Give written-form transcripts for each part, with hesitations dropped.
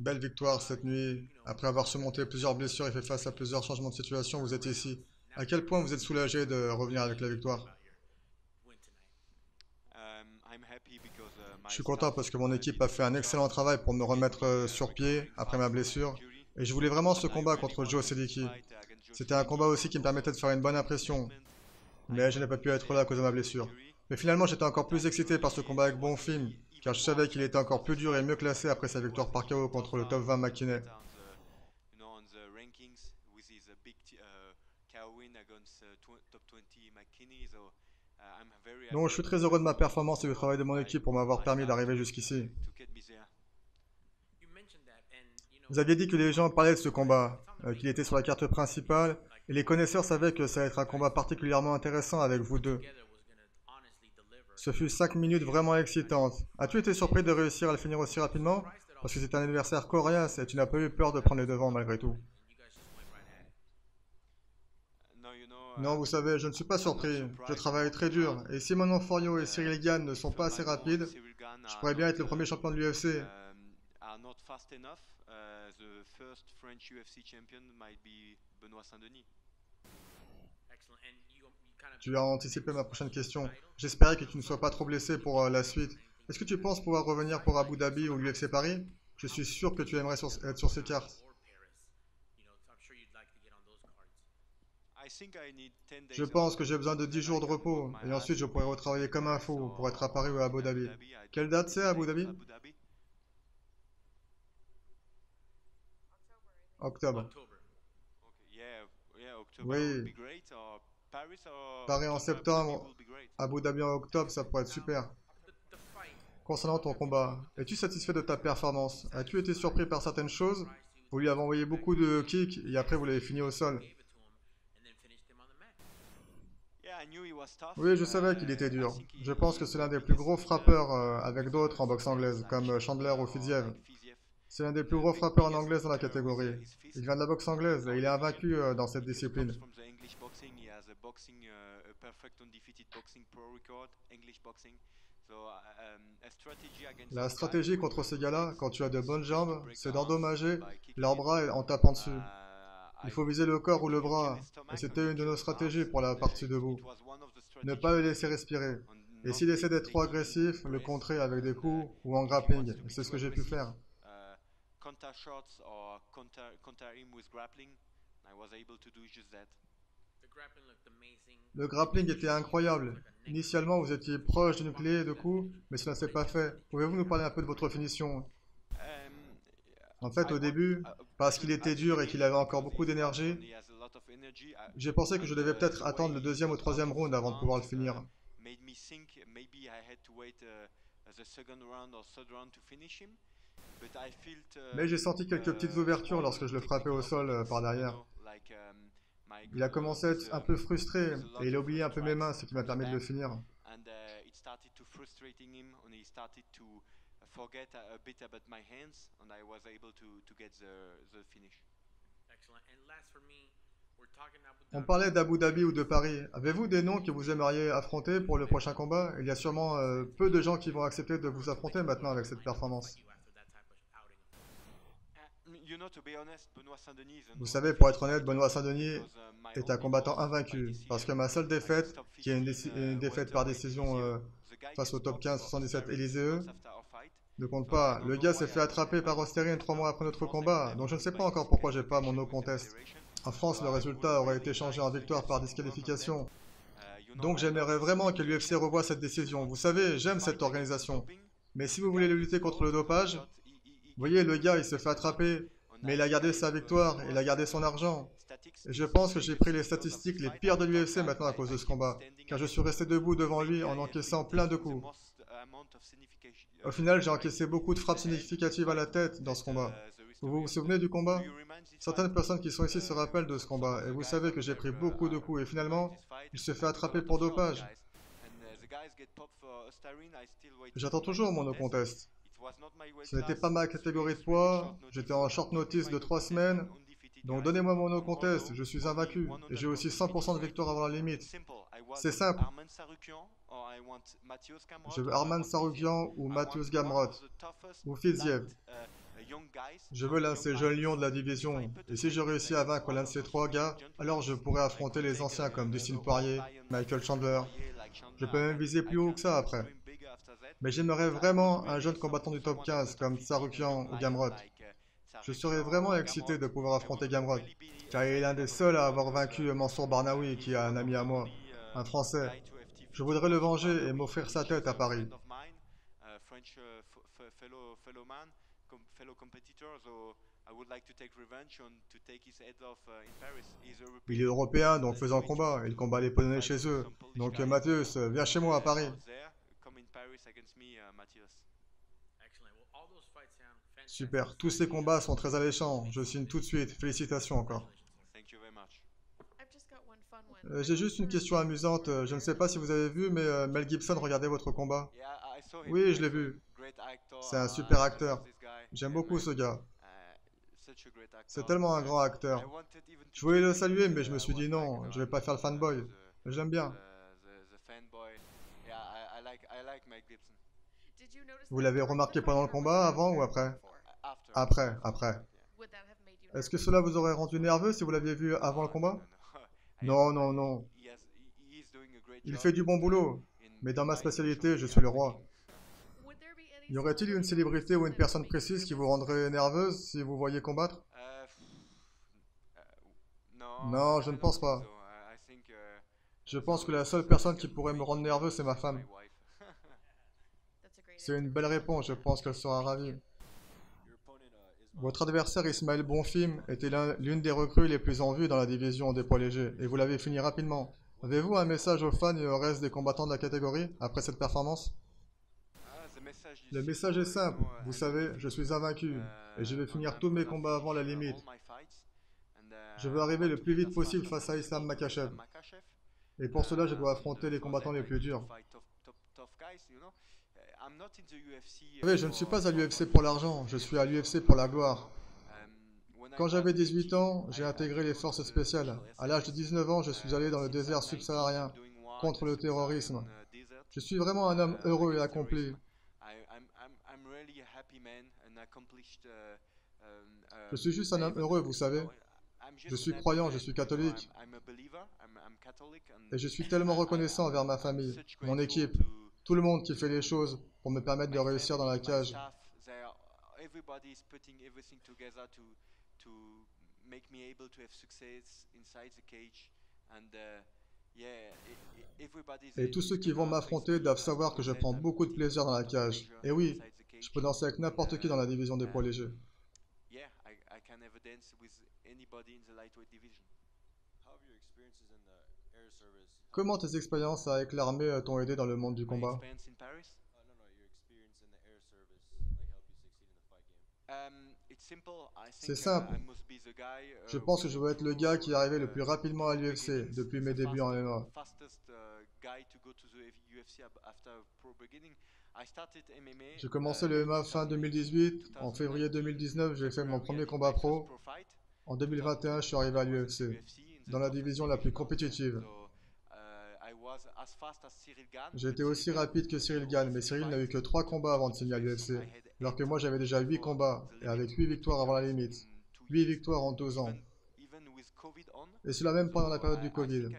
Belle victoire cette nuit. Après avoir surmonté plusieurs blessures et fait face à plusieurs changements de situation, vous êtes ici. À quel point vous êtes soulagé de revenir avec la victoire? Je suis content parce que mon équipe a fait un excellent travail pour me remettre sur pied après ma blessure. Et je voulais vraiment ce combat contre Joe Sedicki. C'était un combat aussi qui me permettait de faire une bonne impression. Mais je n'ai pas pu être là à cause de ma blessure. Mais finalement, j'étais encore plus excité par ce combat avec Bonfim, car je savais qu'il était encore plus dur et mieux classé après sa victoire par KO contre le top 20 McKinney. Donc, je suis très heureux de ma performance et du travail de mon équipe pour m'avoir permis d'arriver jusqu'ici. Vous aviez dit que les gens parlaient de ce combat, qu'il était sur la carte principale, et les connaisseurs savaient que ça allait être un combat particulièrement intéressant avec vous deux. Ce fut 5 minutes vraiment excitantes. As-tu été surpris de réussir à le finir aussi rapidement? Parce que c'est un adversaire coriace et tu n'as pas eu peur de prendre les devants malgré tout. Non, vous savez, je ne suis pas surpris. Je travaille très dur. Et si Manon Forio et Cyril Gann ne sont pas assez rapides, je pourrais bien être le premier champion de l'UFC. Tu as anticipé ma prochaine question. J'espérais que tu ne sois pas trop blessé pour la suite. Est-ce que tu penses pouvoir revenir pour Abu Dhabi ou l'UFC Paris? Je suis sûr que tu aimerais être sur ces cartes. Je pense que j'ai besoin de 10 jours de repos et ensuite je pourrai retravailler comme un fou pour être à Paris ou à Abu Dhabi. Quelle date c'est à Abu Dhabi? Octobre. Oui, Paris en septembre, Abu Dhabi en octobre, ça pourrait être super. Concernant ton combat, es-tu satisfait de ta performance? As-tu été surpris par certaines choses? Vous lui avez envoyé beaucoup de kicks et après vous l'avez fini au sol. Oui, je savais qu'il était dur. Je pense que c'est l'un des plus gros frappeurs avec d'autres en boxe anglaise, comme Chandler ou Fiziev. C'est l'un des plus gros frappeurs en anglaise dans la catégorie. Il vient de la boxe anglaise et il est invaincu dans cette discipline. La stratégie contre ces gars-là, quand tu as de bonnes jambes, c'est d'endommager leurs bras en tapant dessus. Il faut viser le corps ou le bras, et c'était une de nos stratégies pour la partie debout. Ne pas le laisser respirer. Et s'il essaie d'être trop agressif, le contrer avec des coups ou en grappling. C'est ce que j'ai pu faire. Le grappling était incroyable. Initialement, vous étiez proche d'une clé de coup, mais cela ne s'est pas fait. Pouvez-vous nous parler un peu de votre finition? En fait, au début, parce qu'il était dur et qu'il avait encore beaucoup d'énergie, j'ai pensé que je devais peut-être attendre le deuxième ou troisième round avant de pouvoir le finir. Mais j'ai senti quelques petites ouvertures lorsque je le frappais au sol par derrière. Il a commencé à être un peu frustré et il a oublié un peu mes mains, ce qui m'a permis de le finir. On parlait d'Abu Dhabi ou de Paris. Avez-vous des noms que vous aimeriez affronter pour le prochain combat? Il y a sûrement peu de gens qui vont accepter de vous affronter maintenant avec cette performance. Vous savez, pour être honnête, Benoît Saint-Denis est un combattant invaincu. Parce que ma seule défaite, qui est une défaite par décision face au top 15 77 Élysée, ne compte pas. Le gars s'est fait attraper par Osterine 3 mois après notre combat, donc je ne sais pas encore pourquoi j'ai pas mon no contest. En France, le résultat aurait été changé en victoire par disqualification. Donc j'aimerais vraiment que l'UFC revoie cette décision. Vous savez, j'aime cette organisation. Mais si vous voulez lutter contre le dopage, vous voyez, le gars, il se fait attraper, mais il a gardé sa victoire, il a gardé son argent. Et je pense que j'ai pris les statistiques les pires de l'UFC maintenant à cause de ce combat, car je suis resté debout devant lui en encaissant plein de coups. Au final, j'ai encaissé beaucoup de frappes significatives à la tête dans ce combat. Vous vous souvenez du combat? Certaines personnes qui sont ici se rappellent de ce combat, et vous savez que j'ai pris beaucoup de coups, et finalement, il se fait attraper pour dopage. J'attends toujours mon no contest. Ce n'était pas ma catégorie de poids, j'étais en short notice de 3 semaines, donc donnez-moi mon no contest, je suis invaincu, et j'ai aussi 100% de victoire avant la limite. C'est simple. Je veux Arman Sarukian ou Mateusz Gamrot ou Fiziev. Je veux l'un de ces jeunes lions de la division. Et si je réussis à vaincre l'un de ces trois gars, alors je pourrai affronter les anciens comme Dustin Poirier, Michael Chandler. Je peux même viser plus haut que ça après. Mais j'aimerais vraiment un jeune combattant du top 15 comme Sarukian ou Gamrot. Je serais vraiment excité de pouvoir affronter Gamrot, car il est l'un des seuls à avoir vaincu Mansour Barnaoui, qui est un ami à moi, un Français. Je voudrais le venger et m'offrir sa tête à Paris. Il est européen, donc faisons le combat. Il combat les Polonais chez eux. Donc Mateusz, viens chez moi à Paris. Super, tous ces combats sont très alléchants. Je signe tout de suite. Félicitations encore. J'ai juste une question amusante. Je ne sais pas si vous avez vu, mais Mel Gibson regardait votre combat. Oui, je l'ai vu. C'est un super acteur. J'aime beaucoup ce gars. C'est tellement un grand acteur. Je voulais le saluer, mais je me suis dit non, je vais pas faire le fanboy. Je l'aime bien. Vous l'avez remarqué pendant le combat, avant ou après? Après, après. Est-ce que cela vous aurait rendu nerveux si vous l'aviez vu avant le combat? Non, non, non. Il fait du bon boulot. Mais dans ma spécialité, je suis le roi. Y aurait-il une célébrité ou une personne précise qui vous rendrait nerveuse si vous voyez combattre? Non, je ne pense pas. Je pense que la seule personne qui pourrait me rendre nerveux, c'est ma femme. C'est une belle réponse, je pense qu'elle sera ravie. Votre adversaire Ismaël Bonfim était l'une des recrues les plus en vue dans la division des poids légers, et vous l'avez fini rapidement. Avez-vous un message aux fans et au reste des combattants de la catégorie après cette performance? Le message est simple, vous savez, je suis invaincu, et je vais finir tous mes combats avant la limite. Je veux arriver le plus vite possible face à Islam Makhachev. Et pour cela, je dois affronter les combattants les plus durs. Vous savez, je ne suis pas à l'UFC pour l'argent, je suis à l'UFC pour la gloire. Quand j'avais 18 ans, j'ai intégré les forces spéciales. À l'âge de 19 ans, je suis allé dans le désert subsaharien contre le terrorisme. Je suis vraiment un homme heureux et accompli. Je suis juste un homme heureux, vous savez. Je suis croyant, je suis catholique. Et je suis tellement reconnaissant envers ma famille, mon équipe, tout le monde qui fait les choses pour me permettre de réussir dans la cage. Et tous ceux qui vont m'affronter doivent savoir que je prends beaucoup de plaisir dans la cage. Et oui, je peux danser avec n'importe qui dans la division des poids légers. Comment tes expériences avec l'armée t'ont aidé dans le monde du combat? C'est simple. Je pense que je veux être le gars qui est arrivé le plus rapidement à l'UFC depuis mes débuts en MMA. J'ai commencé le MMA fin 2018. En février 2019, j'ai fait mon premier combat pro. En 2021, je suis arrivé à l'UFC, dans la division la plus compétitive. J'ai été aussi rapide que Cyril Gane, mais Cyril n'a eu que 3 combats avant de signer à l'UFC, alors que moi j'avais déjà 8 combats, et avec 8 victoires avant la limite. 8 victoires en 2 ans. Et cela même pendant la période du Covid.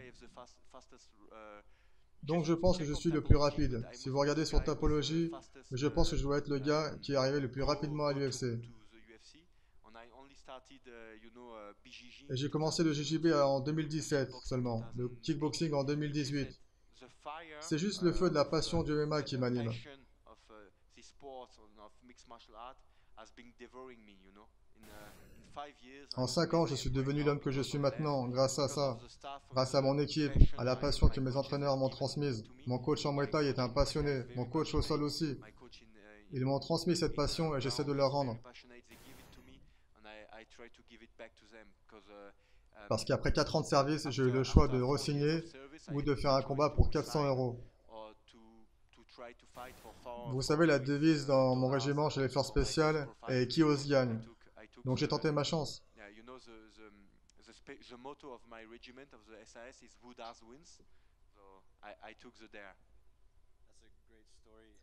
Donc je pense que je suis le plus rapide. Si vous regardez sur Tapology, je pense que je dois être le gars qui est arrivé le plus rapidement à l'UFC. Et j'ai commencé le JJB en 2017 seulement, le kickboxing en 2018. C'est juste le feu de la passion du MMA qui m'anime. En 5 ans, je suis devenu l'homme que je suis maintenant, grâce à ça. Grâce à mon équipe, à la passion que mes entraîneurs m'ont transmise. Mon coach en Muay Thai est un passionné, mon coach au sol aussi. Ils m'ont transmis cette passion et j'essaie de leur rendre. Parce qu'après 4 ans de service, j'ai eu le choix de re-signer ou de faire un combat pour 400 euros. Vous savez, la devise dans mon régiment chez les forces spéciales est qui ose gagne. Donc j'ai tenté ma chance.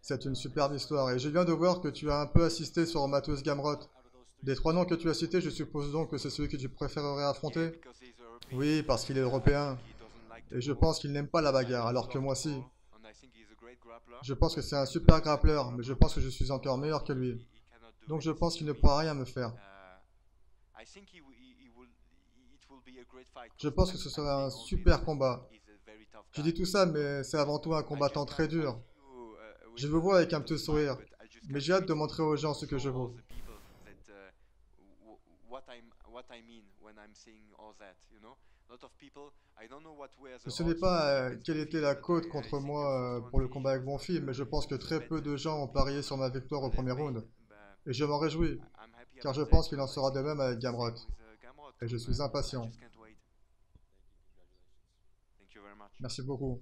C'est une superbe histoire et je viens de voir que tu as un peu assisté sur Mateusz Gamrot. Des trois noms que tu as cités, je suppose donc que c'est celui que tu préférerais affronter? Oui, parce qu'il est européen. Et je pense qu'il n'aime pas la bagarre, alors que moi si. Je pense que c'est un super grappleur, mais je pense que je suis encore meilleur que lui. Donc je pense qu'il ne pourra rien me faire. Je pense que ce sera un super combat. Je dis tout ça, mais c'est avant tout un combattant très dur. Je vous vois avec un petit sourire, mais j'ai hâte de montrer aux gens ce que je vaux. Je ne sais pas quelle était la cote contre moi pour le combat avec Bonfim, mais je pense que très peu de gens ont parié sur ma victoire au premier round. Et je m'en réjouis, car je pense qu'il en sera de même avec Gamrot. Et je suis impatient. Merci beaucoup.